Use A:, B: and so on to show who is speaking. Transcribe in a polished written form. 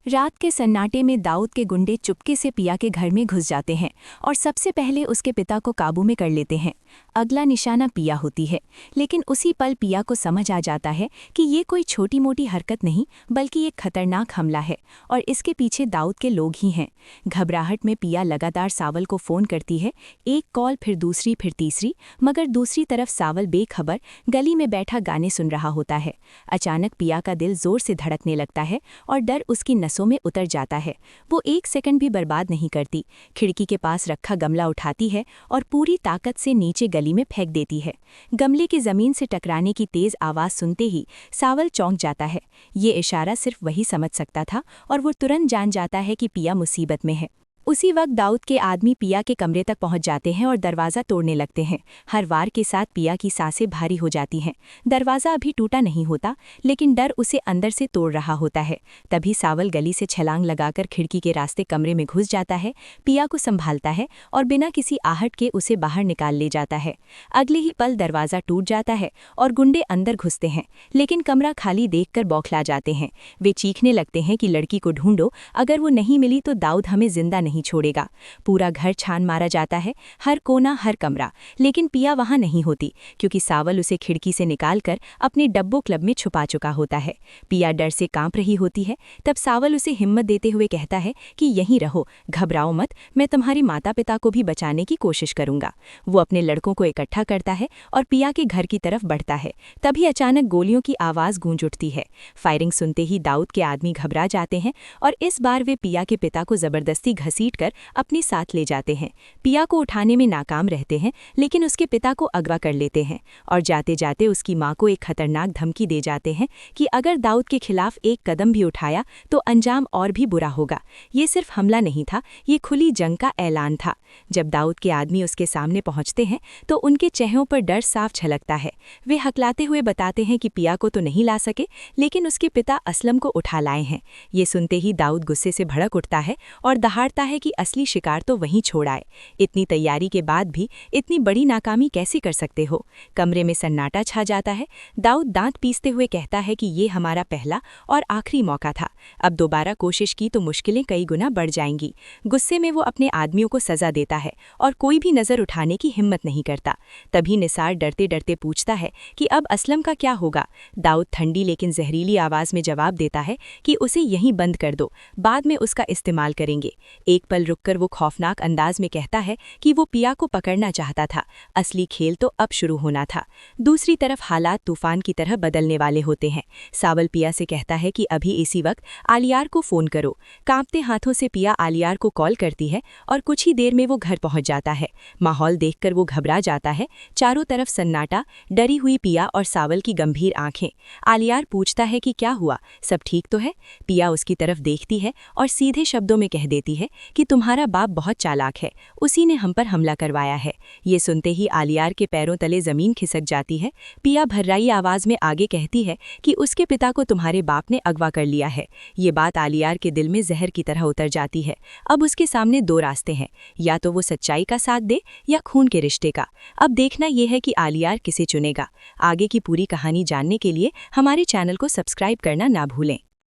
A: रात के सन्नाटे में दाऊद के गुंडे चुपके से पिया के घर में घुस जाते हैं और सबसे पहले उसके पिता को काबू में कर लेते हैं। अगला निशाना पिया होती है, लेकिन उसी पल पिया को समझ आ जाता है कि ये कोई छोटी मोटी हरकत नहीं बल्कि एक खतरनाक हमला है और इसके पीछे दाऊद के लोग ही हैं। घबराहट में पिया लगातार सावल को फ़ोन करती है, एक कॉल फिर दूसरी फिर तीसरी, मगर दूसरी तरफ सावल बेखबर गली में बैठा गाने सुन रहा होता है। अचानक पिया का दिल जोर से धड़कने लगता है और डर उसकी नसों में उतर जाता है। वो एक सेकंड भी बर्बाद नहीं करती, खिड़की के पास रखा गमला उठाती है और पूरी ताकत से नीचे गली में फेंक देती है। गमले की जमीन से टकराने की तेज आवाज सुनते ही सावल चौंक जाता है। ये इशारा सिर्फ वही समझ सकता था और वो तुरंत जान जाता है कि पिया मुसीबत में है। उसी वक्त दाऊद के आदमी पिया के कमरे तक पहुंच जाते हैं और दरवाज़ा तोड़ने लगते हैं। हर वार के साथ पिया की सांसें भारी हो जाती हैं। दरवाज़ा अभी टूटा नहीं होता, लेकिन डर उसे अंदर से तोड़ रहा होता है। तभी सावल गली से छलांग लगाकर खिड़की के रास्ते कमरे में घुस जाता है, पिया को संभालता है और बिना किसी आहट के उसे बाहर निकाल ले जाता है। अगले ही पल दरवाज़ा टूट जाता है और गुंडे अंदर घुसते हैं, लेकिन कमरा खाली देखकर बौखला जाते हैं। वे चीखने लगते हैं कि लड़की को ढूंढो, अगर वो नहीं मिली तो दाऊद हमें जिंदा नहीं छोड़ेगा। पूरा घर छान मारा जाता है, हर कोना हर कमरा, लेकिन पिया वहां नहीं होती, क्योंकि सावल उसे खिड़की से निकालकर अपने डब्बो क्लब में छुपा चुका होता है। पिया डर से कांप रही होती है। तब सावल उसे हिम्मत देते हुए कहता है कि यहीं रहो, घबराओ मत, मैं तुम्हारे माता पिता को भी बचाने की कोशिश करूंगा। वो अपने लड़कों को इकट्ठा करता है और पिया के घर की तरफ बढ़ता है। तभी अचानक गोलियों की आवाज गूंज उठती है। फायरिंग सुनते ही दाऊद के आदमी घबरा जाते हैं और इस बार वे पिया के पिता को जबरदस्ती घसीट कर अपने साथ ले जाते हैं। पिया को उठाने में नाकाम रहते हैं, लेकिन उसके पिता को अगवा कर लेते हैं और जाते जाते उसकी मां को एक खतरनाक धमकी दे जाते हैं कि अगर दाऊद के खिलाफ एक कदम भी उठाया तो अंजाम और भी बुरा होगा। ये सिर्फ हमला नहीं था, ये खुली जंग का ऐलान था। जब दाऊद के आदमी उसके सामने पहुंचते हैं तो उनके चेहरों पर डर साफ झलकता है। वे हकलाते हुए बताते हैं कि पिया को तो नहीं ला सके, लेकिन उसके पिता असलम को उठा लाए हैं। ये सुनते ही दाऊद गुस्से से भड़क उठता है और दहाड़ता है कि असली शिकार तो वहीं छोड़ आए। इतनी तैयारी के बाद भी इतनी बड़ी नाकामी कैसे कर सकते हो। कमरे में सन्नाटा छा जाता है। दाऊद दांत पीसते हुए कहता है कि ये हमारा पहला और आखिरी मौका था, अब दोबारा कोशिश की तो मुश्किलें कई गुना बढ़ जाएंगी। गुस्से में वो अपने आदमियों को सजा देता है और कोई भी नजर उठाने की हिम्मत नहीं करता। तभी निसार डरते डरते पूछता है कि अब असलम का क्या होगा। दाऊद ठंडी लेकिन जहरीली आवाज में जवाब देता है कि उसे यहीं बंद कर दो, बाद में उसका इस्तेमाल करेंगे। एक पल रुककर वो खौफनाक अंदाज में कहता है कि वो पिया को पकड़ना चाहता था, असली खेल तो अब शुरू होना था। दूसरी तरफ हालात तूफान की तरह बदलने वाले होते हैं। सावल पिया से कहता है कि अभी इसी वक्त आलियार को फोन करो। कांपते हाथों से पिया आलियार को कॉल करती है और कुछ ही देर में वो घर पहुंच जाता है। माहौल देखकर वो घबरा जाता है। चारों तरफ सन्नाटा, डरी हुई पिया और सावल की गंभीर आंखें। आलियार पूछता है कि क्या हुआ, सब ठीक तो है। पिया उसकी तरफ देखती है और सीधे शब्दों में कह देती है कि तुम्हारा बाप बहुत चालाक है, उसी ने हम पर हमला करवाया है। ये सुनते ही आलियार के पैरों तले जमीन खिसक जाती है। पिया भर्राई आवाज में आगे कहती है कि उसके पिता को तुम्हारे बाप ने अगवा कर लिया है। ये बात आलियार के दिल में जहर की तरह उतर जाती है। अब उसके सामने दो रास्ते हैं, या तो वो सच्चाई का साथ दे या खून के रिश्ते का। अब देखना यह है कि आलियार किसे चुनेगा। आगे की पूरी कहानी जानने के लिए हमारे चैनल को सब्सक्राइब करना ना भूलें।